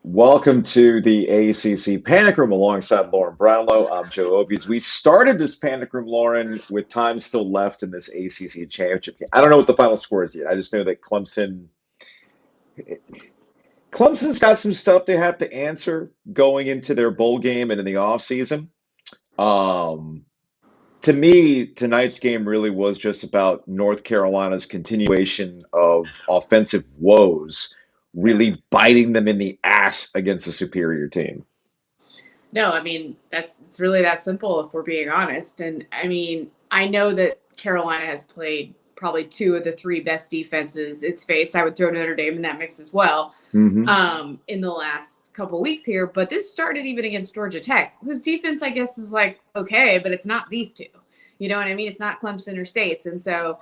Welcome to the ACC Panic Room alongside Lauren Brownlow. I'm Joe Ovies. We started this Panic Room, Lauren, with time still left in this ACC championship game. I don't know what the final score is yet. I just know that Clemson's got some stuff they have to answer going into their bowl game and in the offseason. Um, to me, tonight's game really was just about North Carolina's continuation of offensive woes, Yeah. really biting them in the ass against a superior team. No, I mean, it's really that simple if we're being honest. And I mean, I know that Carolina has played probably two of the three best defenses it's faced. I would throw Notre Dame in that mix as well, Hmm. in the last couple weeks here. But this started even against Georgia Tech, whose defense, I guess, is like, okay, but it's not these two. You know what I mean? It's not Clemson or States. And so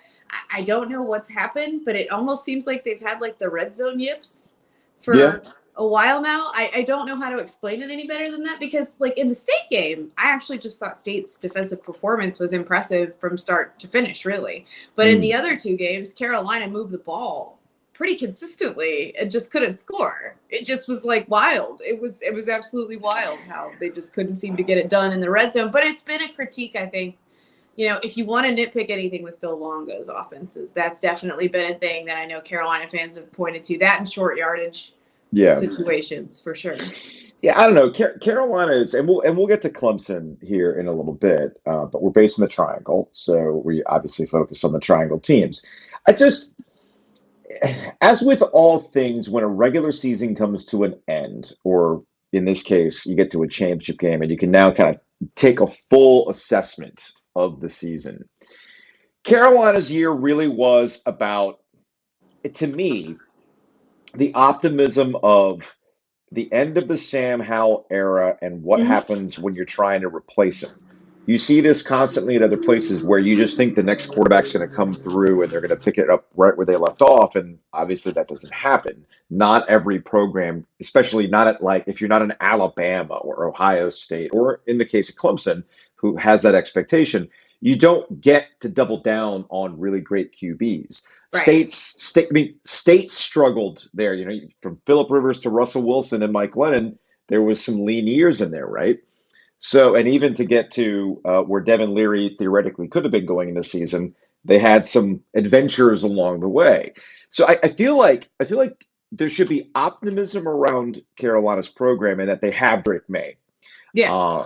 I don't know what's happened, but it almost seems like they've had like the red zone yips Yeah. for a while now. I don't know how to explain it any better than that because, like, in the State game, I actually just thought State's defensive performance was impressive from start to finish, really. But in the Mm. other two games, Carolina moved the ball pretty consistently and just couldn't score. It just was like wild. It was absolutely wild how they just couldn't seem to get it done in the red zone. But it's been a critique, I think. If you want to nitpick anything with Phil Longo's offenses, that's definitely been a thing that I know Carolina fans have pointed to. That and short yardage Yeah. situations for sure. Yeah, I don't know. Carolina is, and we'll get to Clemson here in a little bit, but we're based in the triangle, so we obviously focus on the triangle teams. I just, as with all things, when a regular season comes to an end, or in this case, you get to a championship game, and you can now kind of take a full assessment of the season. Carolina's year really was about, to me, the optimism of the end of the Sam Howell era and what Mhm. happens when you're trying to replace him. You see this constantly at other places where you just think the next quarterback's going to come through and they're going to pick it up right where they left off. And obviously that doesn't happen. Not every program, especially not at, like, if you're not an Alabama or Ohio State, or in the case of Clemson, who has that expectation, you don't get to double down on really great QBs. Right. States struggled there. From Philip Rivers to Russell Wilson and Mike Lennon, there was some lean years in there, right? So, and even to get to where Devin Leary theoretically could have been going in this season, they had some adventures along the way. So, I feel like there should be optimism around Carolina's program and that they have Drake May. Yeah. Uh,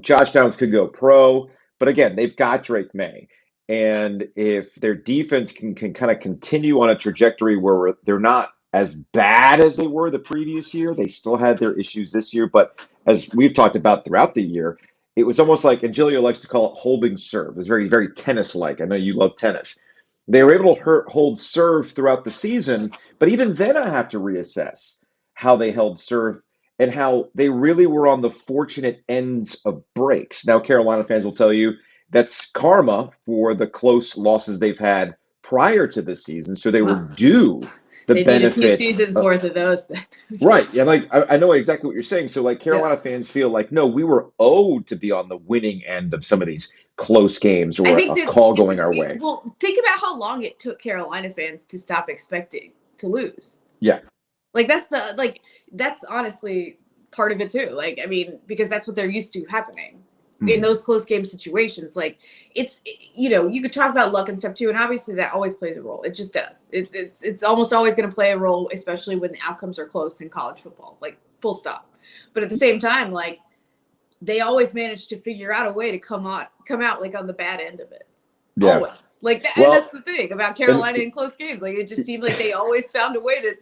Josh Downs could go pro, but again, they've got Drake May. And if their defense can kind of continue on a trajectory where they're not as bad as they were the previous year, they still had their issues this year. But as we've talked about throughout the year, it was almost like Angilio likes to call it holding serve. It's very, very tennis-like. I know you love tennis. They were able to hold serve throughout the season, but even then I have to reassess how they held serve and how they really were on the fortunate ends of breaks. Now, Carolina fans will tell you that's karma for the close losses they've had prior to this season. So they were Well, due the they need a few benefit. seasons worth of those then. Right. Yeah, like I know exactly what you're saying. So like Yeah. Carolina fans feel like, no, we were owed to be on the winning end of some of these close games I or think a that call it going was our weird. way. Well, think about how long it took Carolina fans to stop expecting to lose. Yeah. Like that's honestly part of it too. Like, I mean, because that's what they're used to happening in Mhm. those close game situations. Like, it's you could talk about luck and stuff too, and obviously that always plays a role. It just does. It's almost always going to play a role, especially when the outcomes are close in college football. Like, full stop. But at the same time, like, they always manage to figure out a way to come out like on the bad end of it. Yeah. Always. Like that, and that's Well, the thing about and Carolina in close games. Like, it just seemed like they always found a way to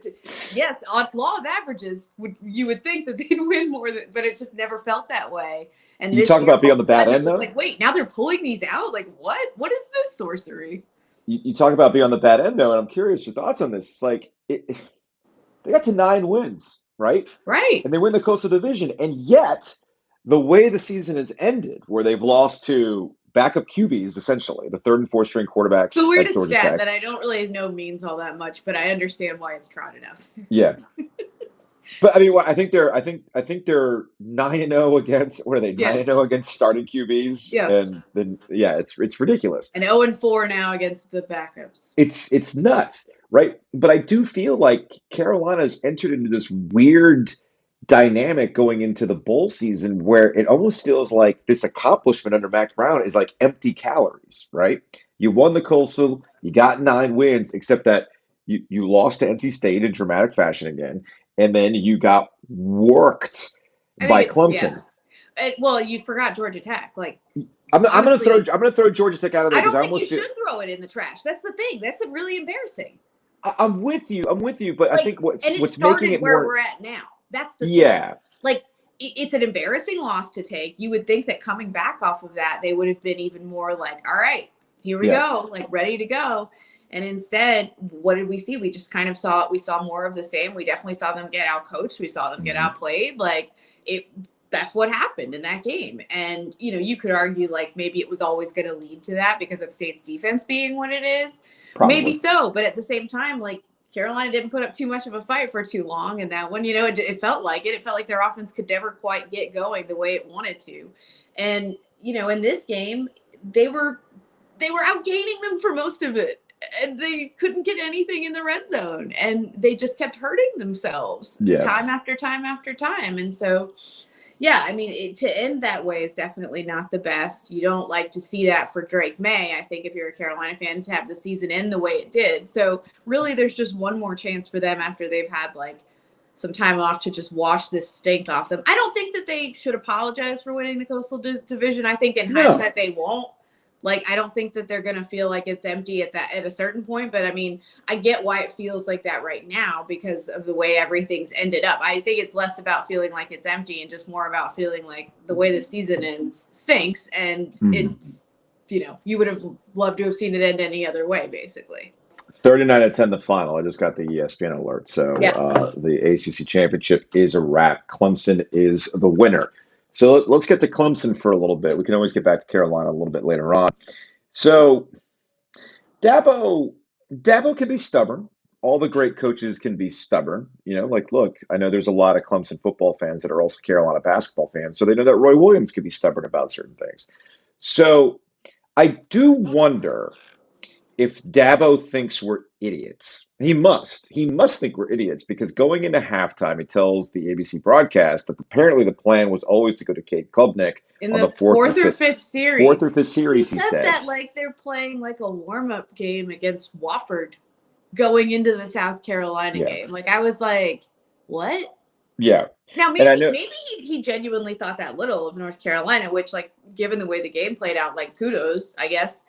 yes, on law of averages, you would think that they'd win more, but it just never felt that way. And you this talk year, about being all on of the a bad sudden, it end was though. like, wait, now they're pulling these out. Like, what? What is this sorcery? You talk about being on the bad end though, and I'm curious your thoughts on this. It's like they got to 9 wins, right? Right. And they win the Coastal Division. And yet, the way the season has ended, where they've lost to backup QBs, essentially, the third and fourth string The quarterbacks at weirdest Georgia stat Tech. that I don't really know means all that much, but I understand why it's trotted out there. Yeah. But I mean, I think they're 9-0 against, what are they, 9-0 Yes. against starting QBs, Yes. and then yeah, it's ridiculous. And 0-4 now against the backups. It's nuts. right? But I do feel like Carolina's entered into this weird dynamic going into the bowl season where it almost feels like this accomplishment under Mac Brown is like empty calories, right? You won the Coastal, you got 9 wins, except that you lost to NC State in dramatic fashion again, and then you got worked I by think it's yeah. Clemson. Well, you forgot Georgia Tech. Like I'm gonna honestly, throw Georgia Tech out of there I because don't I think you almost feel should throw it in the trash. That's the thing. That's really embarrassing. I'm with you. I'm with you, but I Like, think and it what's making started it where more we're at now. That's the thing. yeah. Like, it's an embarrassing loss to take. You would think that coming back off of that, they would have been even more like, all right, here we Yeah. go, like ready to go. And instead, what did we see? We just kind of we saw more of the same. We definitely saw them get out coached. We saw them get outplayed. Like that's what happened in that game. And, you could argue like maybe it was always going to lead to that because of State's defense being what it is. Probably. Maybe so. But at the same time, like Carolina didn't put up too much of a fight for too long. And that one, it felt like it. It felt like their offense could never quite get going the way it wanted to. And, in this game, they were outgaining them for most of it. And they couldn't get anything in the red zone. And they just kept hurting themselves time after time after time. And so, yeah, I mean, to end that way is definitely not the best. You don't like to see that for Drake May, I think, if you're a Carolina fan, to have the season end the way it did. So really, there's just one more chance for them after they've had like some time off to just wash this stink off them. I don't think that they should apologize for winning the Coastal Division. I think in hindsight they won't. Like, I don't think that they're going to feel like it's empty at a certain point. But, I mean, I get why it feels like that right now because of the way everything's ended up. I think it's less about feeling like it's empty and just more about feeling like the way the season ends stinks. And it's, you would have loved to have seen it end any other way, basically. 39-10 the final. I just got the ESPN alert. So the ACC championship is a wrap. Clemson is the winner. So let's get to Clemson for a little bit. We can always get back to Carolina a little bit later on. So Dabo can be stubborn. All the great coaches can be stubborn. Look, I know there's a lot of Clemson football fans that are also Carolina basketball fans. So they know that Roy Williams could be stubborn about certain things. So I do wonder if Dabo thinks we're idiots. He must think we're idiots because going into halftime, he tells the ABC broadcast that apparently the plan was always to go to Cade Klubnik in on the fourth or fifth series. Fourth or fifth series, he said. that like they're playing like a warm-up game against Wofford going into the South Carolina game. Like, I was like, what? Yeah. Now, maybe he genuinely thought that little of North Carolina, which, like, given the way the game played out, like, kudos, I guess,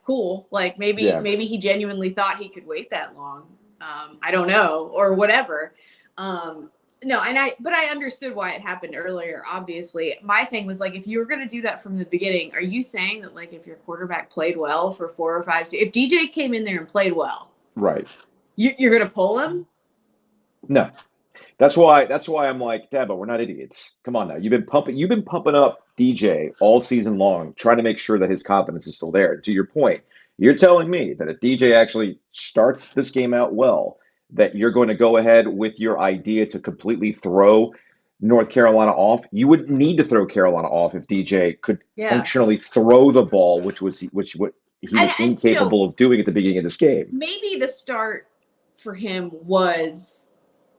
cool. Like, maybe he genuinely thought he could wait that long. I don't know, or whatever. But I understood why it happened earlier, obviously. My thing was, like, if you were going to do that from the beginning, are you saying that, like, if your quarterback played well for 4 or 5 if DJ came in there and played well, right, you're going to pull him? No. That's why I'm like, Dabo, we're not idiots. Come on now. You've been pumping up DJ all season long, trying to make sure that his confidence is still there. To your point, you're telling me that if DJ actually starts this game out well, that you're going to go ahead with your idea to completely throw North Carolina off. You would need to throw Carolina off if DJ could functionally throw the ball, which he was incapable of doing at the beginning of this game. Maybe the start for him was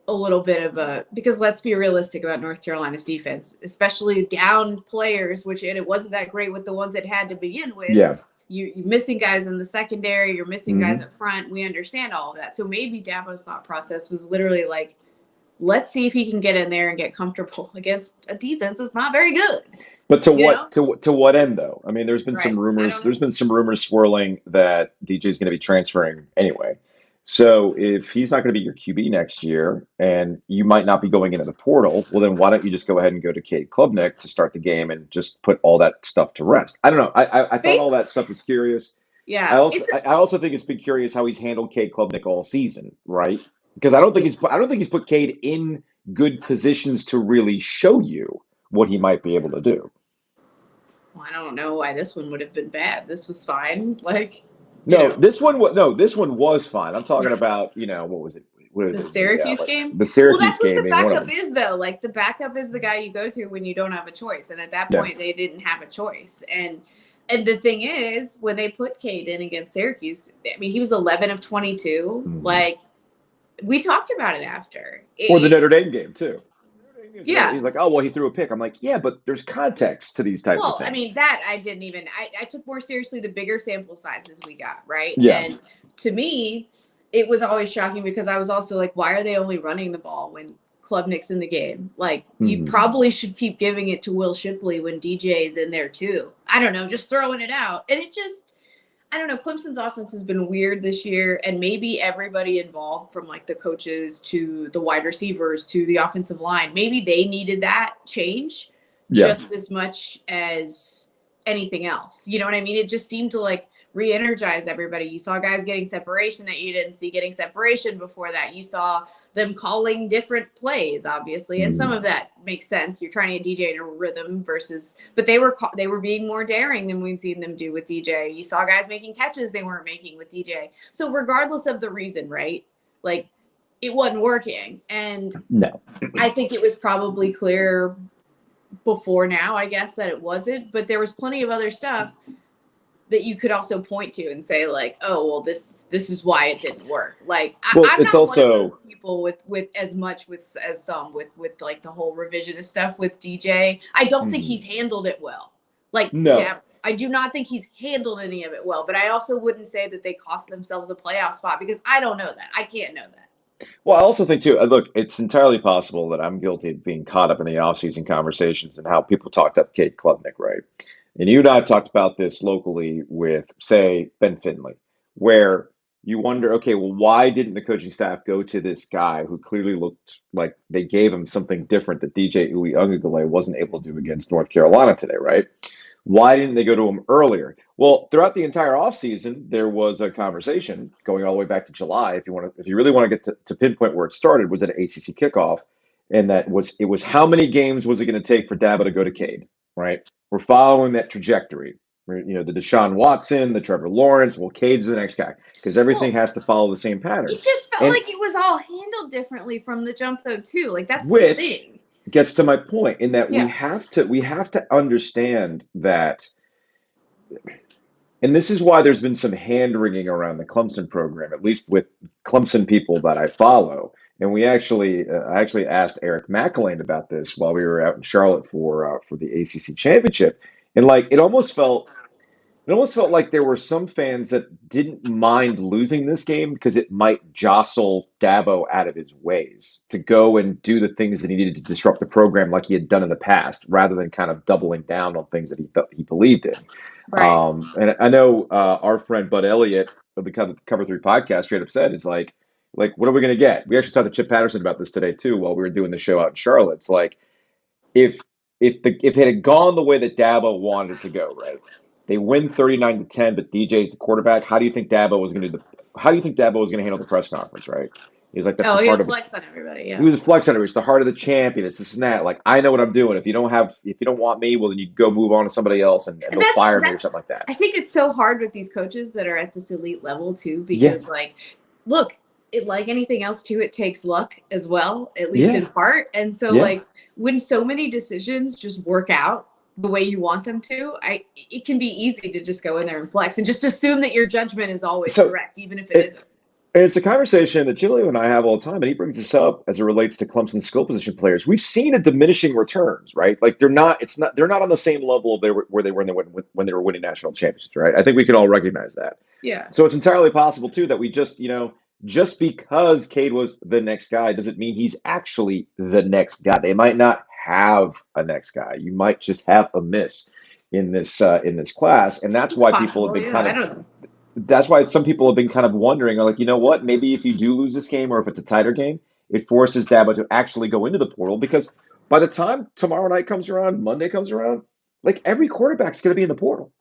a little bit of because let's be realistic about North Carolina's defense, especially down players, and it wasn't that great with the ones it had to begin with. Yeah. You're missing guys in the secondary, you're missing guys up front. We understand all of that. So maybe Dabo's thought process was literally like, let's see if he can get in there and get comfortable against a defense that's not very good. But to what end though? I mean, there's been some rumors. There's been some rumors swirling that DJ is going to be transferring anyway. So if he's not going to be your QB next year and you might not be going into the portal, well, then why don't you just go ahead and go to Cade Klubnik to start the game and just put all that stuff to rest? I don't know. I thought all that stuff was curious. Yeah. I also think it's been curious how he's handled Cade Klubnik all season, right? Because I don't think he's put Cade in good positions to really show you what he might be able to do. Well, I don't know why this one would have been bad. This was fine. Like, this one was fine. I'm talking about, what was it? The Syracuse game? The Syracuse game. Well, that's what the backup is, though. Like, the backup is the guy you go to when you don't have a choice. And at that point, they didn't have a choice. And And the thing is, when they put Cade in against Syracuse, I mean, he was 11 of 22. Mhm. Like, we talked about it after. Or the Notre Dame game, too. Yeah. He's like, oh, well, he threw a pick. I'm like, yeah, but there's context to these types of Well, things. I mean, that I didn't even, I took more seriously the bigger sample sizes we got, right? Yeah. And to me, it was always shocking because I was also like, why are they only running the ball when Klubnik's in the game? Like, you probably should keep giving it to Will Shipley when DJ is in there too. I don't know, just throwing it out. And it just, I don't know, Clemson's offense has been weird this year, and maybe everybody involved from like the coaches to the wide receivers to the offensive line, maybe they needed that change just as much as anything else. You know what I mean? It just seemed to like re-energize everybody. You saw guys getting separation that you didn't see getting separation before that. You saw them calling different plays, obviously, and some of that makes sense. You're trying to get DJ in a rhythm but they were being more daring than we'd seen them do with DJ. You saw guys making catches they weren't making with DJ. So regardless of the reason, right? Like, it wasn't working, and no, I think it was probably clear before now, I guess, that it wasn't. But there was plenty of other stuff that you could also point to and say like, oh, well, this is why it didn't work. Like, well, I'm it's not also one of those people with as much as some with like the whole revisionist stuff with DJ. I don't think he's handled it well. Like, no. I do not think he's handled any of it well. But I also wouldn't say that they cost themselves a playoff spot because I don't know that. I can't know that. Well, I also think too, look, it's entirely possible that I'm guilty of being caught up in the offseason conversations and how people talked up Cade Klubnik, right? And you and I have talked about this locally with, say, Ben Finley, where you wonder, okay, well, why didn't the coaching staff go to this guy who clearly looked like they gave him something different that DJ Uiagalelei wasn't able to do against North Carolina today, right? Why didn't they go to him earlier? Well, throughout the entire offseason, there was a conversation going all the way back to July. If you really want to get to pinpoint where it started, was at an ACC kickoff, and it was how many games was it going to take for Dabo to go to Cade, right? We're following that trajectory. The Deshaun Watson, the Trevor Lawrence. Well, Cade's the next guy because everything has to follow the same pattern. It just felt like it was all handled differently from the jump, though, too. Like, that's the thing. Gets to my point in that we have to understand that, and this is why there's been some hand-wringing around the Clemson program, at least with Clemson people that I follow. And I actually asked Eric McElwain about this while we were out in Charlotte for the ACC championship, and like it almost felt like there were some fans that didn't mind losing this game because it might jostle Dabo out of his ways to go and do the things that he needed to disrupt the program like he had done in the past, rather than kind of doubling down on things that he believed in. Right. And I know our friend Bud Elliott of the Cover 3 podcast straight up said, it's like, what are we going to get? We actually talked to Chip Patterson about this today, too, while we were doing the show out in Charlotte. It's like, if it had gone the way that Dabo wanted it to go, right? They win 39-10, but DJ's the quarterback. How do you think Dabo was going to handle the press conference, right? He was like, that's the heart of flex on everybody. Yeah. He was a flex on everybody. It's the heart of the champion. It's this and that. Like, I know what I'm doing. If you don't want me, well, then you go move on to somebody else and they'll fire me or something like that. I think it's so hard with these coaches that are at this elite level too, because like, look, like anything else too, it takes luck as well, at least in part. And so like when so many decisions just work out the way you want them to, it can be easy to just go in there and flex and just assume that your judgment is always correct, even if it isn't. And it's a conversation that Julio and I have all the time, and he brings this up as it relates to Clemson skill position players. We've seen a diminishing returns, right? Like they're not on the same level where they were when they were winning national championships, right? I think we can all recognize that. Yeah. So it's entirely possible too that we just because Cade was the next guy doesn't mean he's actually the next guy. They might not have a next guy. You might just have a miss in this class, and that's why people have been that's why some people have been kind of wondering, like, you know what, maybe if you do lose this game or if it's a tighter game, it forces Dabo to actually go into the portal, because by the time tomorrow night comes around, Monday comes around, like every quarterback's going to be in the portal.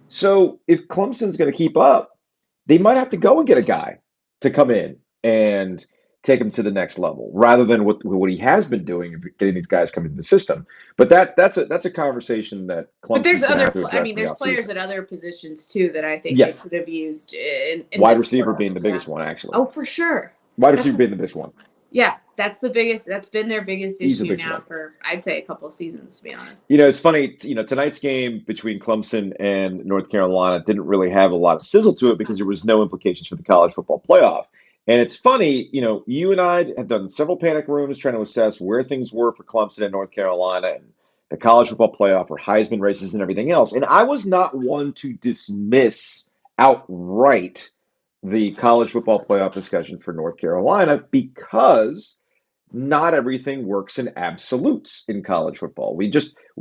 So if Clemson's going to keep up, they might have to go and get a guy to come in and take him to the next level, rather than what he has been doing, getting these guys coming to the system. But that's a conversation that Clemson's But there's other, there's players at other positions too that I think they could have used. In wide receiver being the biggest one, actually. Oh, for sure. Wide receiver being the biggest one. Yeah, that's been their biggest issue big now threat. for, I'd say, a couple of seasons, to be honest. It's funny, tonight's game between Clemson and North Carolina didn't really have a lot of sizzle to it because there was no implications for the college football playoff. And it's funny, you and I have done several panic rooms trying to assess where things were for Clemson and North Carolina and the college football playoff or Heisman races and everything else. And I was not one to dismiss outright the college football playoff discussion for North Carolina because not everything works in absolutes in college football. We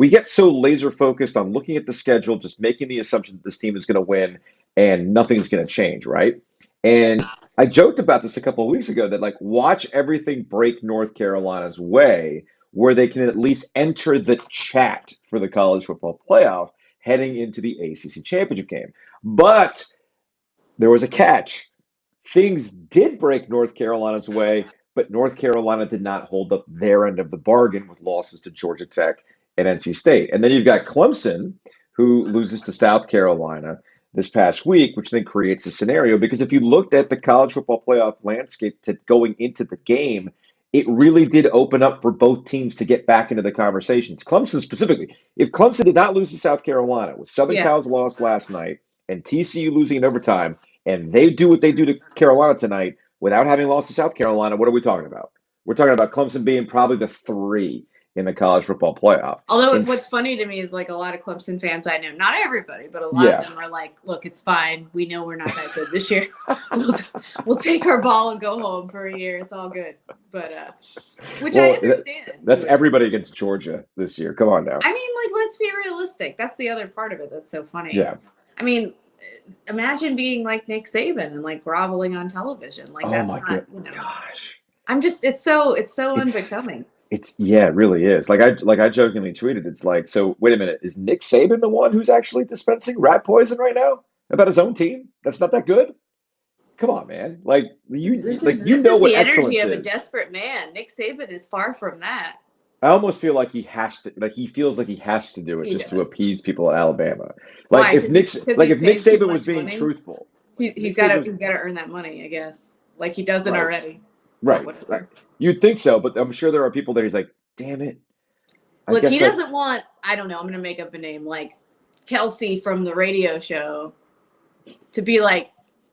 get so laser focused on looking at the schedule, just making the assumption that this team is going to win and nothing's going to change, right? And I joked about this a couple of weeks ago that watch everything break North Carolina's way where they can at least enter the chat for the college football playoff heading into the ACC championship game. But there was a catch. Things did break North Carolina's way, but North Carolina did not hold up their end of the bargain with losses to Georgia Tech and NC State. And then you've got Clemson, who loses to South Carolina this past week, which then creates a scenario because if you looked at the college football playoff landscape going into the game, it really did open up for both teams to get back into the conversations. Clemson specifically, if Clemson did not lose to South Carolina, with Southern Yeah. Cal's loss last night and TCU losing in overtime, and they do what they do to Carolina tonight without having lost to South Carolina, what are we talking about? We're talking about Clemson being probably the 3 in the college football playoff. Although what's funny to me is a lot of Clemson fans I know, not everybody, but a lot of them are like, look, it's fine. We know we're not that good this year. We'll take our ball and go home for a year. It's all good. But I understand. That's everybody against Georgia this year. Come on now. I mean, let's be realistic. That's the other part of it that's so funny. Yeah. I mean, imagine being like Nick Saban and groveling on television. That's not, gosh. It's so unbecoming. It really is. I jokingly tweeted, it's so wait a minute, is Nick Saban the one who's actually dispensing rat poison right now about his own team? That's not that good? Come on, man. This is what the excellence energy of a is. desperate man. Nick Saban is far from that. I almost feel like he has to, he feels like he has to do it just to appease people at Alabama. Why? If Nick Saban was being truthful, he's got to earn that money, I guess. He doesn't already. Right. You'd think so, but I'm sure there are people there. He's like, damn it. Look, he doesn't want, I don't know, I'm going to make up a name, Kelsey from the radio show to be like,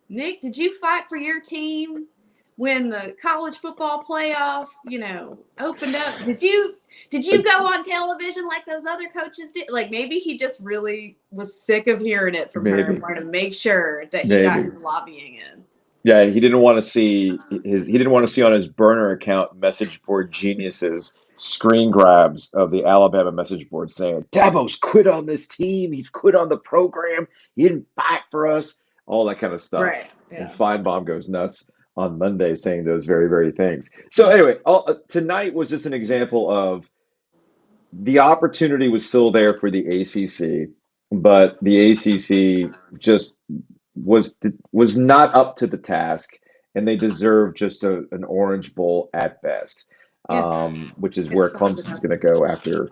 Nick, did you fight for your team when the college football playoff, opened up? Did you go on television like those other coaches did? Maybe he just really was sick of hearing it from her and wanted to make sure that he got his lobbying in. Yeah, he didn't want to see on his burner account message board geniuses screen grabs of the Alabama message board saying, Dabo's quit on this team, he's quit on the program, he didn't fight for us, all that kind of stuff. Right. Yeah. And Feinbaum goes nuts on Monday saying those very, very things. So anyway, tonight was just an example of the opportunity was still there for the ACC, but the ACC just was not up to the task, and they deserve just an Orange Bowl at best, which is where Clemson's going to go after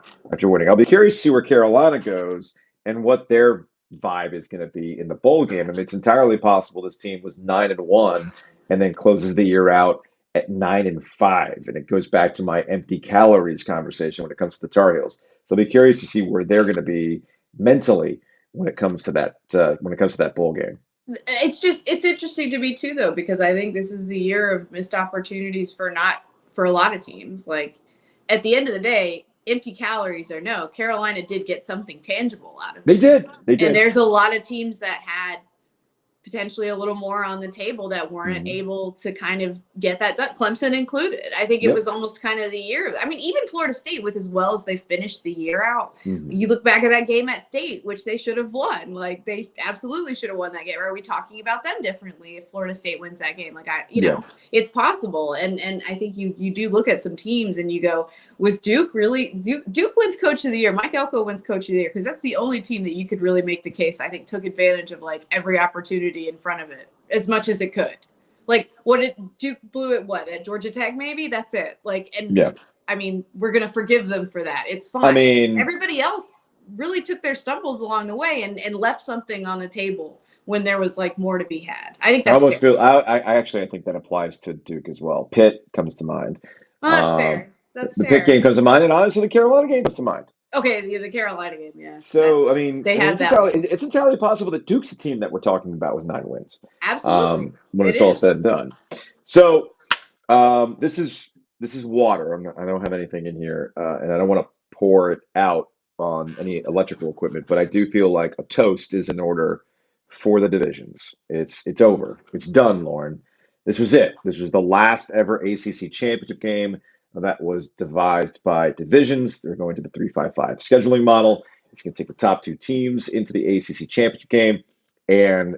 winning. I'll be curious to see where Carolina goes and what their vibe is going to be in the bowl game. I mean, it's entirely possible this team was 9-1 and then closes the year out at 9-5, and it goes back to my empty calories conversation when it comes to the Tar Heels. So I'll be curious to see where they're going to be mentally when it comes to that bowl game. It's interesting to me too, though, because I think this is the year of missed opportunities for a lot of teams. At the end of the day, empty calories or no, Carolina did get something tangible out of it. They did. And there's a lot of teams that had potentially a little more on the table that weren't able to kind of get that done. Clemson included. I think it was almost kind of the year. I mean, even Florida State, with as well as they finished the year out, you look back at that game at State, which they should have won. They absolutely should have won that game. Or are we talking about them differently if Florida State wins that game? It's possible. And I think you do look at some teams and you go, was Duke really Duke wins Coach of the Year? Mike Elko wins Coach of the Year, because that's the only team that you could really make the case, I think, took advantage of every opportunity in front of it as much as it could. What did Duke blew it at Georgia Tech? Maybe that's it. I mean, we're gonna forgive them for that. It's fine. I mean, everybody else really took their stumbles along the way and left something on the table when there was like more to be had. I think I that's almost fair. feel I think that applies to Duke as well. Pitt comes to mind. Well, that's fair. That's The Pitt fair. game comes to mind, and honestly, the Carolina game comes to mind. Okay, the Carolina game, yeah. So They had that one. it's entirely possible that Duke's the team that we're talking about with 9 wins. Absolutely. When It it's all is. said and done. So this is water. I don't have anything in here, and I don't want to pour it out on any electrical equipment, but I do feel like a toast is in order for the divisions. It's over. It's done, Lauren. This was it. This was the last ever ACC championship game that was devised by divisions. They're going to the 3-5-5 scheduling model. It's going to take the top 2 teams into the ACC championship game. And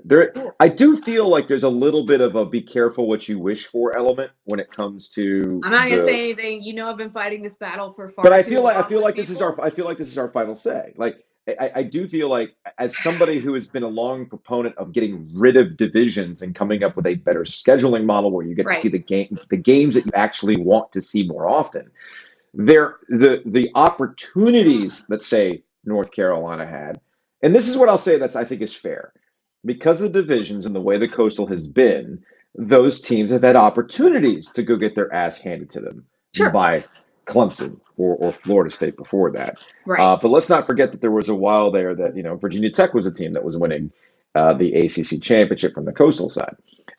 I do feel like there's a little bit of a be careful what you wish for element when it comes to I'm not gonna say anything. You know, I've been fighting this battle for far but too long. I feel like this is our final say. Like I do feel like as somebody who has been a long proponent of getting rid of divisions and coming up with a better scheduling model where you get to see the games that you actually want to see more often. The opportunities that say North Carolina had, and this is what I'll say I think is fair. Because of the divisions and the way the Coastal has been, those teams have had opportunities to go get their ass handed to them by Clemson or Florida State before that. Right. But let's not forget that there was a while there that Virginia Tech was a team that was winning the ACC championship from the Coastal side.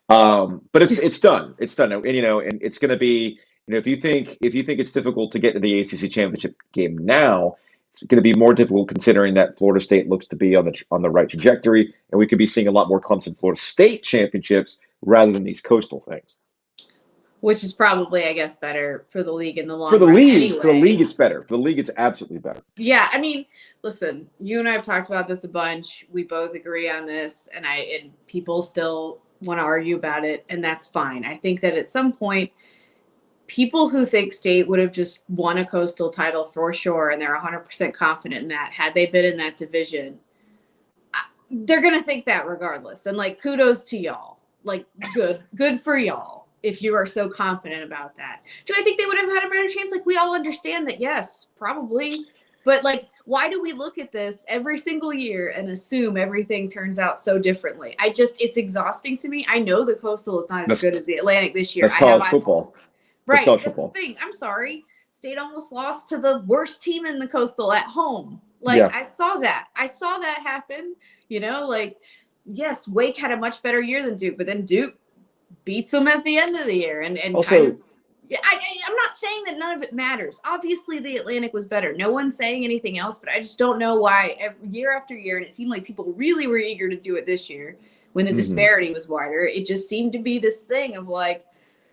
But it's done. It's done, and and it's going to be if you think it's difficult to get to the ACC championship game now. It's going to be more difficult considering that Florida State looks to be on the right trajectory, and we could be seeing a lot more Clemson Florida State championships rather than these coastal things. Which is probably, I guess, better for the league in the long run. Anyway. For the league, it's better. For the league, it's absolutely better. Yeah, I mean, listen, you and I have talked about this a bunch. We both agree on this, and people still want to argue about it, and that's fine. I think that at some point, people who think State would have just won a coastal title for sure, and they're 100% confident in that, had they been in that division, they're going to think that regardless. And, like, kudos to y'all. Like, good for y'all if you are so confident about that. Do I think they would have had a better chance? Like, we all understand that, yes, probably. But, like, why do we look at this every single year and assume everything turns out so differently? It's exhausting to me. I know the Coastal is not as good as the Atlantic this year. That's college football. Right, that's the thing. I'm sorry. State almost lost to the worst team in the Coastal at home. Like, yeah. I saw that happen. Yes, Wake had a much better year than Duke, but then Duke beats them at the end of the year. And also, I'm not saying that none of it matters. Obviously, the Atlantic was better. No one's saying anything else, but I just don't know why year after year, and it seemed like people really were eager to do it this year when the disparity was wider. It just seemed to be this thing of like,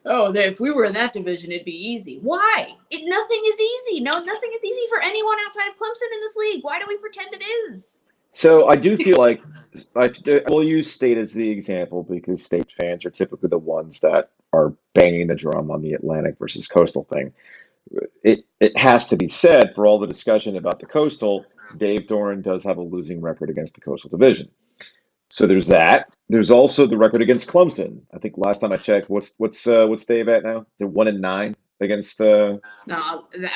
oh, if we were in that division, it'd be easy. Why? Nothing is easy. No, nothing is easy for anyone outside of Clemson in this league. Why do we pretend it is? So I do feel like we'll use State as the example because State fans are typically the ones that are banging the drum on the Atlantic versus Coastal thing. It has to be said for all the discussion about the Coastal, Dave Doran does have a losing record against the Coastal Division. So there's that. There's also the record against Clemson. I think last time I checked, what's Dave at now? Is it 1-9 against? No,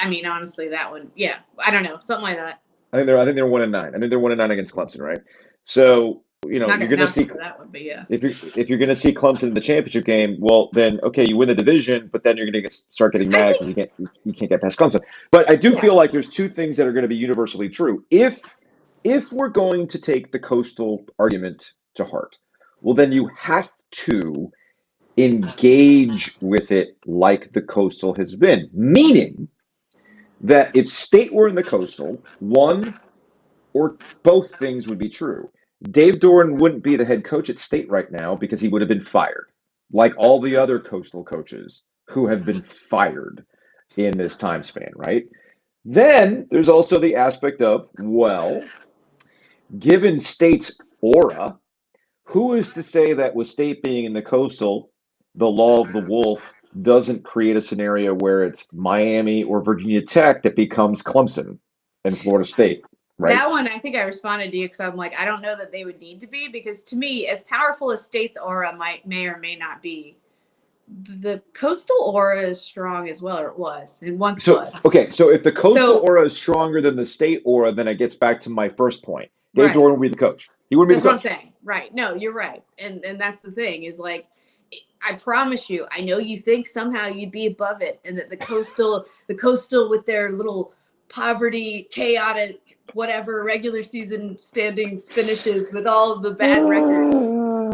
I mean honestly, that one, yeah, I don't know, something like that. I think they're 1-9. I think they're 1-9 against Clemson, right? So you're going to see that one, but yeah. If you're going to see Clemson in the championship game, well then okay, you win the division, but then you're going to start getting mad because you can't get past Clemson. But I do feel like there's two things that are going to be universally true. If we're going to take the Coastal argument to heart, well, then you have to engage with it like the Coastal has been. Meaning that if State were in the Coastal, one or both things would be true. Dave Doran wouldn't be the head coach at State right now because he would have been fired, like all the other Coastal coaches who have been fired in this time span, right? Then there's also the aspect of, well, given State's aura, who is to say that with State being in the Coastal, the law of the wolf doesn't create a scenario where it's Miami or Virginia Tech that becomes Clemson and Florida State, right? That one, I think I responded to you because I'm like, I don't know that they would need to be, because to me, as powerful as State's aura may or may not be, the Coastal aura is strong as well, or it was, and once was. Okay, so if the Coastal aura is stronger than the State aura, then it gets back to my first point. Dave Doran will be the coach. He wouldn't be the coach. That's what I'm saying. Right. No, you're right. And that's the thing is like, I promise you, I know you think somehow you'd be above it, and that the coastal with their little poverty, chaotic, whatever regular season standings finishes with all of the bad records.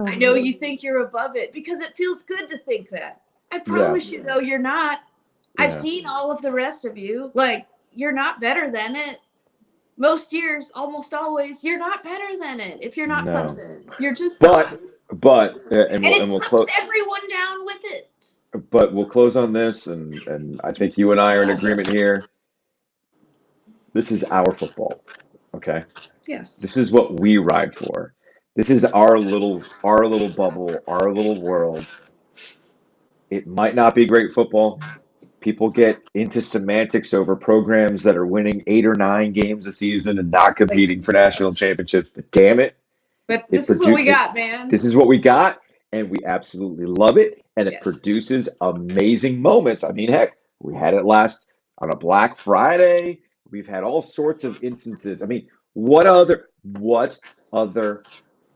I know you think you're above it because it feels good to think that. I promise you, though, you're not. I've seen all of the rest of you. Like, you're not better than it. Most years, almost always, you're not better than it. If you're not Clemson, you're just not. But And it sucks everyone down with it. But we'll close on this, and I think you and I are in agreement here. This is our football, okay? Yes. This is what we ride for. This is our little bubble, our little world. It might not be great football. People get into semantics over programs that are winning 8 or 9 games a season and not competing for national championships. But damn it. But this is what we got, man. This is what we got, and we absolutely love it. And it produces amazing moments. I mean, heck, we had it last on a Black Friday. We've had all sorts of instances. I mean, what other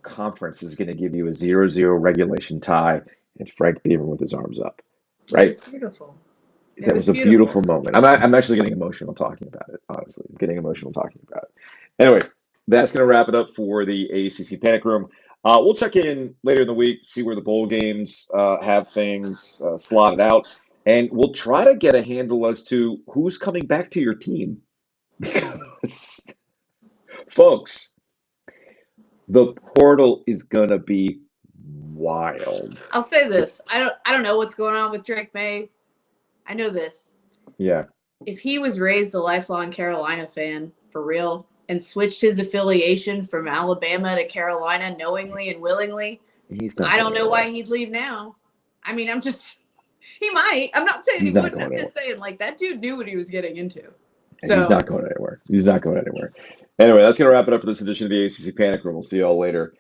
conference is going to give you a 0-0 regulation tie and Frank Beaver with his arms up, right? It's beautiful. That was a beautiful moment. I'm actually getting emotional talking about it, honestly. I'm getting emotional talking about it. Anyway, that's going to wrap it up for the ACC Panic Room. We'll check in later in the week, see where the bowl games have things slotted out, and we'll try to get a handle as to who's coming back to your team. Because, folks, the portal is going to be wild. I'll say this. I don't know what's going on with Drake May. I know this. Yeah. If he was raised a lifelong Carolina fan, for real, and switched his affiliation from Alabama to Carolina knowingly and willingly, I don't know why he'd leave now. I mean, he might. I'm not saying he wouldn't. I'm just saying, like, that dude knew what he was getting into. So he's not going anywhere. Anyway, that's going to wrap it up for this edition of the ACC Panic Room. We'll see you all later.